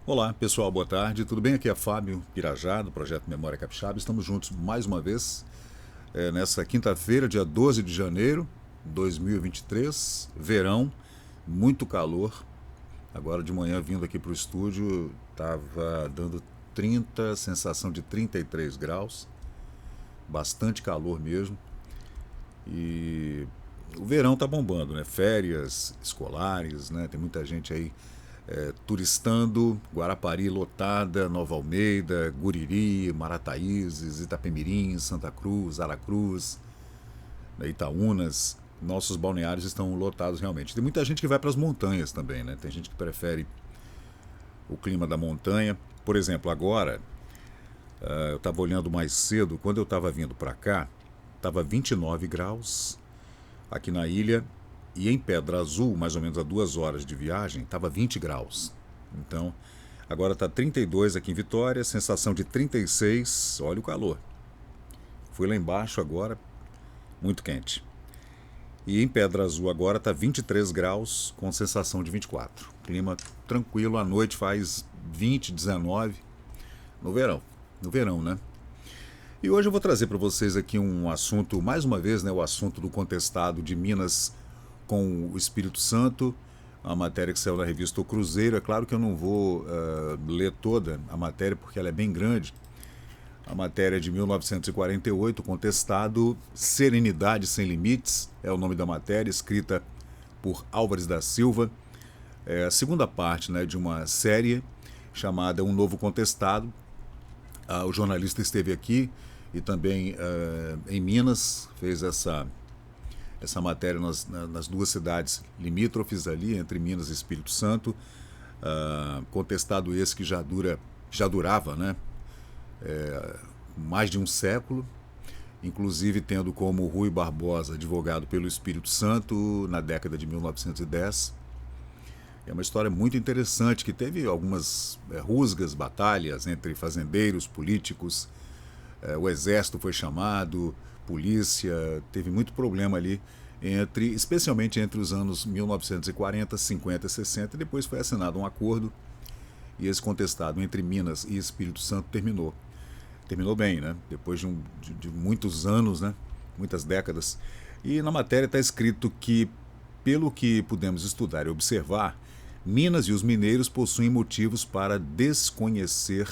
Olá, pessoal, boa tarde. Tudo bem? Aqui é Fábio Pirajá, do Projeto Memória Capixaba. Estamos juntos mais uma vez nessa quinta-feira, dia 12 de janeiro de 2023, verão, muito calor. Agora de manhã, vindo aqui para o estúdio, estava dando 30, sensação de 33 graus, bastante calor mesmo. E o verão tá bombando, né? Férias escolares, né? Tem muita gente aí turistando, Guarapari lotada, Nova Almeida, Guriri, Marataízes, Itapemirim, Santa Cruz, Aracruz, né, Itaúnas. Nossos balneários estão lotados realmente. Tem muita gente que vai para as montanhas também, né? Tem gente que prefere o clima da montanha. Por exemplo, agora, eu estava olhando mais cedo, quando eu estava vindo para cá, estava 29 graus aqui na ilha e em Pedra Azul, mais ou menos a 2 horas de viagem, estava 20 graus. Então, agora está 32 aqui em Vitória, sensação de 36, olha o calor. Fui lá embaixo agora, muito quente. E em Pedra Azul agora está 23 graus com sensação de 24. Clima tranquilo, à noite faz 20, 19 no verão. No verão, né? E hoje eu vou trazer para vocês aqui um assunto, mais uma vez, né, o assunto do contestado de Minas com o Espírito Santo, a matéria que saiu na revista O Cruzeiro. É claro que eu não vou ler toda a matéria porque ela é bem grande. A matéria é de 1948, contestado Serenidade Sem Limites, é o nome da matéria, escrita por Álvares da Silva. É a segunda parte, né, de uma série chamada Um Novo Contestado. O jornalista esteve aqui e também em Minas, fez essa matéria nas duas cidades limítrofes ali, entre Minas e Espírito Santo. Contestado esse que já durava, né, mais de um século, inclusive tendo como Rui Barbosa advogado pelo Espírito Santo na década de 1910. É uma história muito interessante que teve algumas rusgas, batalhas entre fazendeiros, políticos, o exército foi chamado, polícia, teve muito problema ali, especialmente entre os anos 1940, 50 e 60, e depois foi assinado um acordo e esse contestado entre Minas e Espírito Santo terminou. Terminou bem, né? Depois de muitos anos, né? Muitas décadas. E na matéria está escrito que, pelo que pudemos estudar e observar, Minas e os mineiros possuem motivos para desconhecer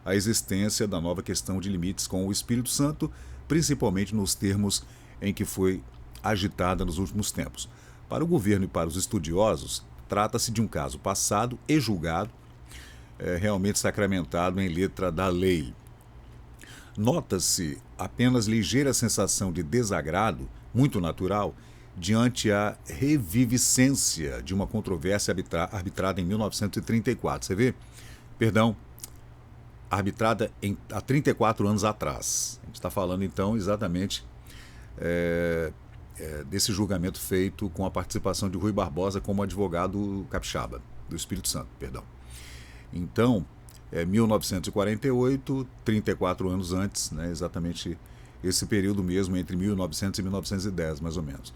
a existência da nova questão de limites com o Espírito Santo, principalmente nos termos em que foi agitada nos últimos tempos. Para o governo e para os estudiosos, trata-se de um caso passado e julgado, realmente sacramentado em letra da lei. Nota-se apenas ligeira sensação de desagrado, muito natural, diante a reviviscência de uma controvérsia arbitrada em 1934. Você vê? Perdão, arbitrada há 34 anos atrás. A gente está falando, então, exatamente desse julgamento feito com a participação de Rui Barbosa como advogado capixaba, do Espírito Santo, perdão. Então, 1948, 34 anos antes, né, exatamente esse período mesmo, entre 1900 e 1910, mais ou menos.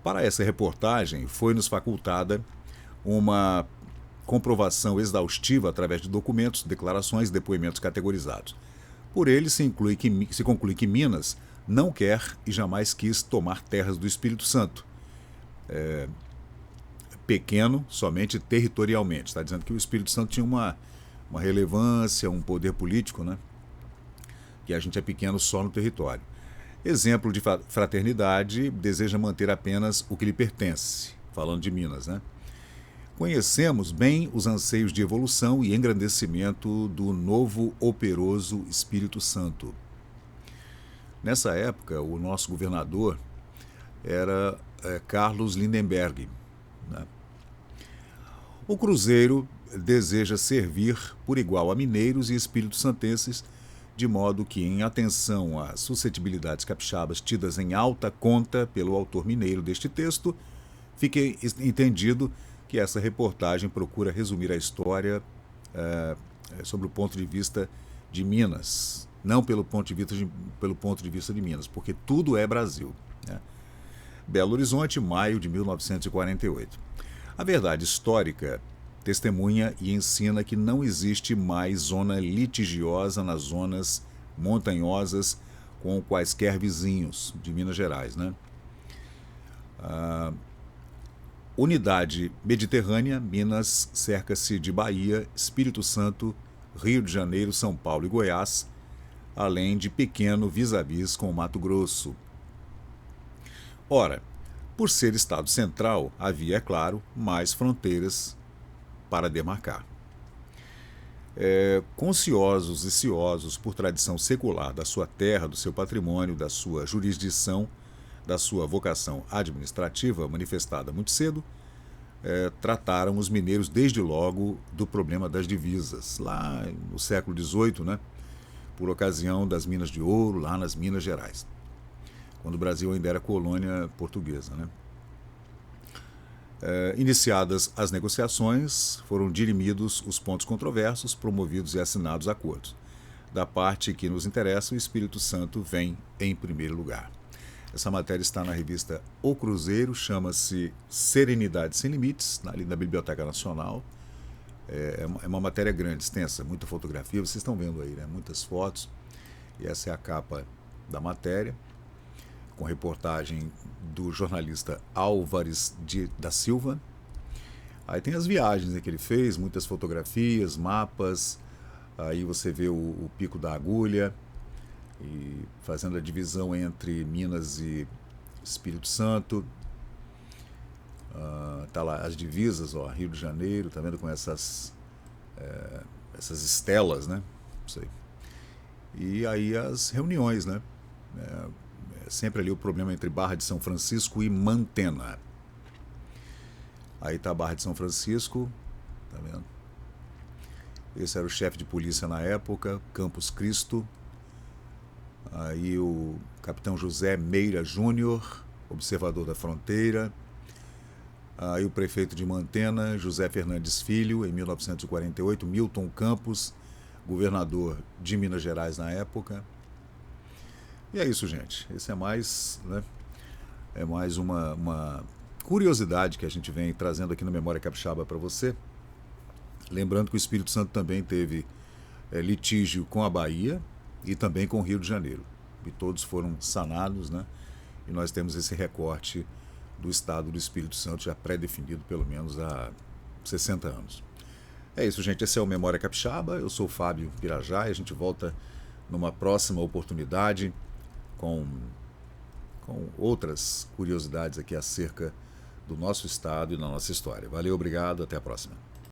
Para essa reportagem, foi-nos facultada uma comprovação exaustiva através de documentos, declarações e depoimentos categorizados. Por ele se conclui que Minas não quer e jamais quis tomar terras do Espírito Santo. Pequeno somente territorialmente. Está dizendo que o Espírito Santo tinha uma relevância, um poder político, né? Que a gente é pequeno só no território. Exemplo de fraternidade, deseja manter apenas o que lhe pertence, falando de Minas, né? Conhecemos bem os anseios de evolução e engrandecimento do novo operoso Espírito Santo. Nessa época, o nosso governador era Carlos Lindenberg, né? O Cruzeiro deseja servir por igual a mineiros e espírito-santenses, de modo que, em atenção às suscetibilidades capixabas tidas em alta conta pelo autor mineiro deste texto, fique entendido que essa reportagem procura resumir a história sobre o ponto de vista de Minas, não pelo ponto de vista de Minas, porque tudo é Brasil, né? Belo Horizonte, maio de 1948. A verdade histórica testemunha e ensina que não existe mais zona litigiosa nas zonas montanhosas com quaisquer vizinhos de Minas Gerais, né? Unidade Mediterrânea, Minas cerca-se de Bahia, Espírito Santo, Rio de Janeiro, São Paulo e Goiás, além de pequeno vis-a-vis com Mato Grosso. Ora, por ser Estado central, havia, é claro, mais fronteiras para demarcar. Consciosos e ciosos por tradição secular da sua terra, do seu patrimônio, da sua jurisdição, da sua vocação administrativa manifestada muito cedo, trataram os mineiros desde logo do problema das divisas, lá no século XVIII, né, por ocasião das minas de ouro, lá nas Minas Gerais, quando o Brasil ainda era colônia portuguesa, né? Iniciadas as negociações, foram dirimidos os pontos controversos, promovidos e assinados acordos. Da parte que nos interessa, o Espírito Santo vem em primeiro lugar. Essa matéria está na revista O Cruzeiro, chama-se Serenidade Sem Limites, ali na Biblioteca Nacional. É uma matéria grande, extensa, muita fotografia, vocês estão vendo aí, né? Muitas fotos. E essa é a capa da matéria, com reportagem do jornalista Álvares da Silva. Aí tem as viagens que ele fez, muitas fotografias, mapas. Aí você vê o Pico da Agulha, e fazendo a divisão entre Minas e Espírito Santo. Tá lá as divisas, ó, Rio de Janeiro, tá vendo, com essas estelas, né? Isso aí. E aí as reuniões, né? Sempre ali o problema entre Barra de São Francisco e Mantena. Aí tá a Barra de São Francisco, tá vendo? Esse era o chefe de polícia na época, Campos Cristo. Aí o capitão José Meira Júnior, observador da fronteira. Aí o prefeito de Mantena, José Fernandes Filho, em 1948, Milton Campos, governador de Minas Gerais na época. E é isso, gente. Esse é mais, né, uma curiosidade que a gente vem trazendo aqui no Memória Capixaba para você. Lembrando que o Espírito Santo também teve litígio com a Bahia e também com o Rio de Janeiro. E todos foram sanados, né? E nós temos esse recorte do estado do Espírito Santo já pré-definido pelo menos há 60 anos. É isso, gente. Esse é o Memória Capixaba. Eu sou o Fábio Pirajá e a gente volta numa próxima oportunidade com outras curiosidades aqui acerca do nosso estado e da nossa história. Valeu, obrigado, até a próxima.